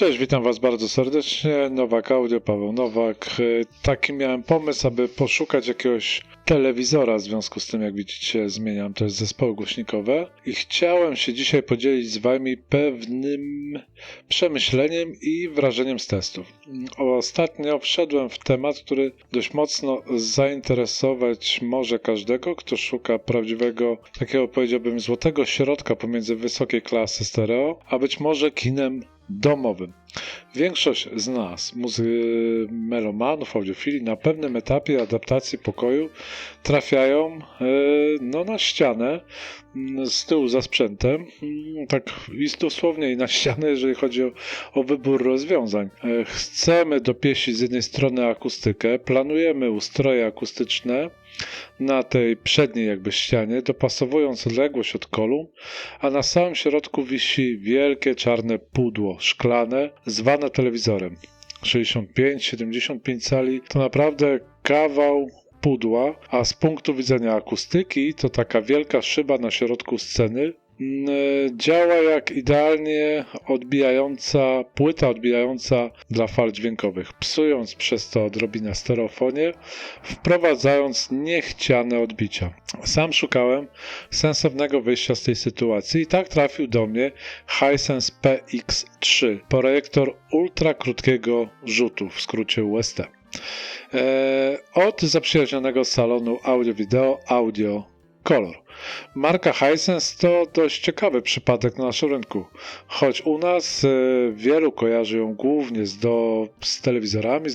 Cześć, witam Was bardzo serdecznie. Nowak Audio, Paweł Nowak. Taki miałem pomysł, aby poszukać jakiegoś telewizora, w związku z tym, jak widzicie, zmieniam też zespoły głośnikowe i chciałem się dzisiaj podzielić z Wami pewnym przemyśleniem i wrażeniem z testów. Ostatnio wszedłem w temat, który dość mocno zainteresować może każdego, kto szuka prawdziwego, takiego powiedziałbym, złotego środka pomiędzy wysokiej klasy stereo, a być może kinem domowym. Większość z nas, melomanów, audiofili, na pewnym etapie adaptacji pokoju trafiają na ścianę z tyłu za sprzętem, tak dosłownie i na ścianę, jeżeli chodzi o wybór rozwiązań. Chcemy dopieścić z jednej strony akustykę, planujemy ustroje akustyczne na tej przedniej jakby ścianie, dopasowując odległość od kolumn, a na samym środku wisi wielkie czarne pudło szklane, zwane telewizorem. 65-75 cali to naprawdę kawał pudła, a z punktu widzenia akustyki to taka wielka szyba na środku sceny. Działa jak idealnie płyta odbijająca dla fal dźwiękowych, psując przez to odrobinę stereofonię, wprowadzając niechciane odbicia. Sam szukałem sensownego wyjścia z tej sytuacji i tak trafił do mnie Hisense PX3, projektor ultra krótkiego rzutu, w skrócie UST. Od zaprzyjaźnionego salonu audio-wideo Audio Color. Marka Hisense to dość ciekawy przypadek na naszym rynku, choć u nas wielu kojarzy ją głównie z telewizorami,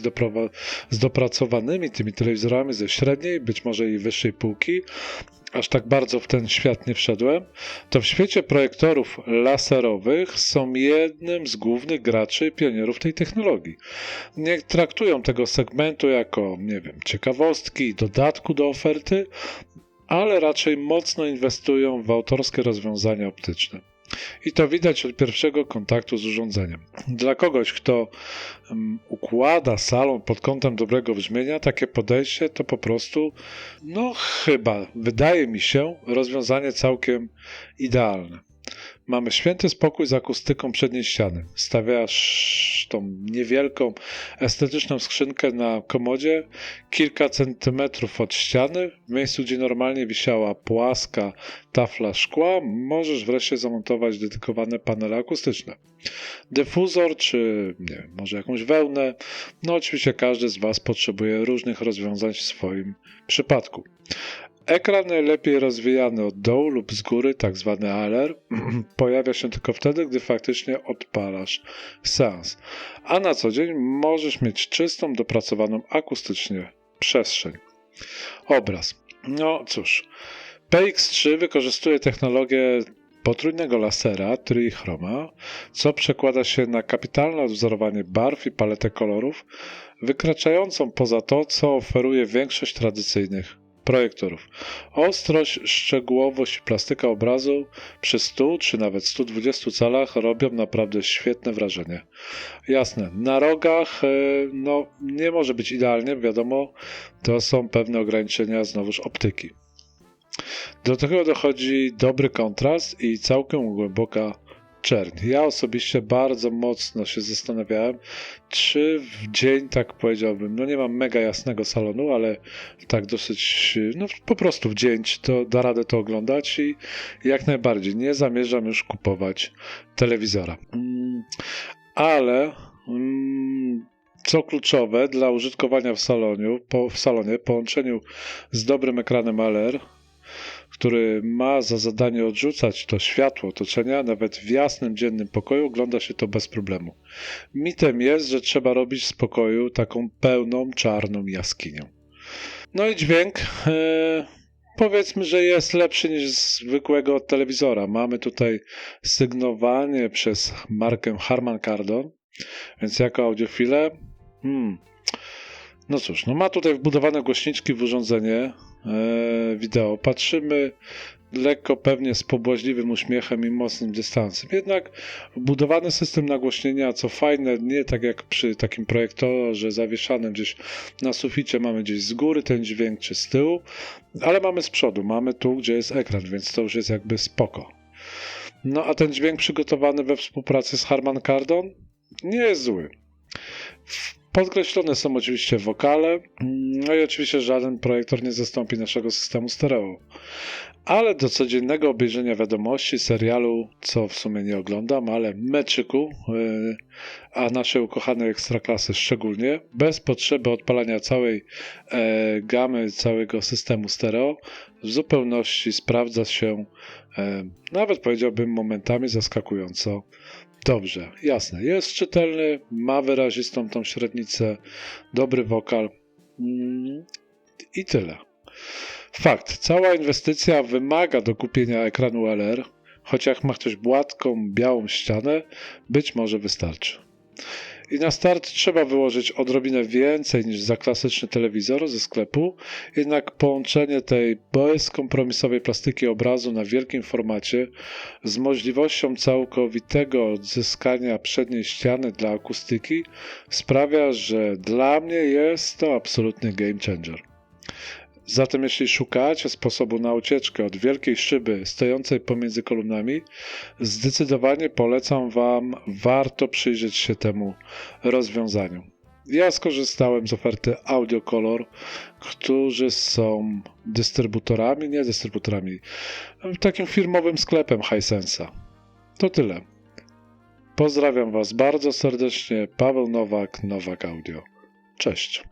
z dopracowanymi tymi telewizorami ze średniej, być może i wyższej półki. Aż tak bardzo w ten świat nie wszedłem, to w świecie projektorów laserowych są jednym z głównych graczy i pionierów tej technologii. Nie traktują tego segmentu jako, ciekawostki, dodatku do oferty, ale raczej mocno inwestują w autorskie rozwiązania optyczne. I to widać od pierwszego kontaktu z urządzeniem. Dla kogoś, kto układa salon pod kątem dobrego brzmienia, takie podejście to po prostu, wydaje mi się, rozwiązanie całkiem idealne. Mamy święty spokój z akustyką przedniej ściany. Stawiasz tą niewielką, estetyczną skrzynkę na komodzie kilka centymetrów od ściany. W miejscu, gdzie normalnie wisiała płaska tafla szkła, możesz wreszcie zamontować dedykowane panele akustyczne. Dyfuzor, czy może jakąś wełnę. Oczywiście każdy z Was potrzebuje różnych rozwiązań w swoim przypadku. Ekran najlepiej rozwijany od dołu lub z góry, tak zwany ALR, pojawia się tylko wtedy, gdy faktycznie odpalasz seans. A na co dzień możesz mieć czystą, dopracowaną akustycznie przestrzeń. Obraz. PX3 wykorzystuje technologię potrójnego lasera trichroma, co przekłada się na kapitalne odwzorowanie barw i paletę kolorów, wykraczającą poza to, co oferuje większość tradycyjnych projektorów. Ostrość, szczegółowość i plastyka obrazu przy 100 czy nawet 120 calach robią naprawdę świetne wrażenie. Jasne, na rogach nie może być idealnie, wiadomo, to są pewne ograniczenia znowuż optyki. Do tego dochodzi dobry kontrast i całkiem głęboka czerń. Ja osobiście bardzo mocno się zastanawiałem, czy w dzień, tak powiedziałbym, nie mam mega jasnego salonu, ale tak dosyć, po prostu w dzień to da radę to oglądać i jak najbardziej nie zamierzam już kupować telewizora. Ale co kluczowe dla użytkowania w salonie, połączeniu z dobrym ekranem ALR, który ma za zadanie odrzucać to światło otoczenia, nawet w jasnym, dziennym pokoju ogląda się to bez problemu. Mitem jest, że trzeba robić z pokoju taką pełną, czarną jaskinią. I dźwięk, powiedzmy, że jest lepszy niż zwykłego telewizora. Mamy tutaj sygnowanie przez markę Harman Kardon, więc jako audiofile, ma tutaj wbudowane głośniczki w urządzenie wideo. Patrzymy lekko, pewnie z pobłażliwym uśmiechem i mocnym dystansem. Jednak wbudowany system nagłośnienia, co fajne, nie tak jak przy takim projektorze zawieszanym gdzieś na suficie, mamy gdzieś z góry ten dźwięk czy z tyłu, ale mamy z przodu, mamy tu, gdzie jest ekran, więc to już jest jakby spoko. A ten dźwięk przygotowany we współpracy z Harman Kardon nie jest zły. Podkreślone są oczywiście wokale, no i oczywiście żaden projektor nie zastąpi naszego systemu stereo. Ale do codziennego obejrzenia wiadomości, serialu, co w sumie nie oglądam, ale meczyku, a naszej ukochanej Ekstraklasy szczególnie, bez potrzeby odpalania całej gamy, całego systemu stereo, w zupełności sprawdza się, nawet powiedziałbym momentami zaskakująco dobrze. Jasne, jest czytelny, ma wyrazistą tą średnicę, dobry wokal i tyle. Fakt, cała inwestycja wymaga dokupienia ekranu LR, choć jak ma ktoś gładką, białą ścianę, być może wystarczy. I na start trzeba wyłożyć odrobinę więcej niż za klasyczny telewizor ze sklepu, jednak połączenie tej bezkompromisowej plastyki obrazu na wielkim formacie z możliwością całkowitego odzyskania przedniej ściany dla akustyki sprawia, że dla mnie jest to absolutny game changer. Zatem jeśli szukacie sposobu na ucieczkę od wielkiej szyby stojącej pomiędzy kolumnami, zdecydowanie polecam Wam, warto przyjrzeć się temu rozwiązaniu. Ja skorzystałem z oferty Audio Color, którzy są takim firmowym sklepem Hisense'a. To tyle. Pozdrawiam Was bardzo serdecznie, Paweł Nowak, Nowak Audio. Cześć.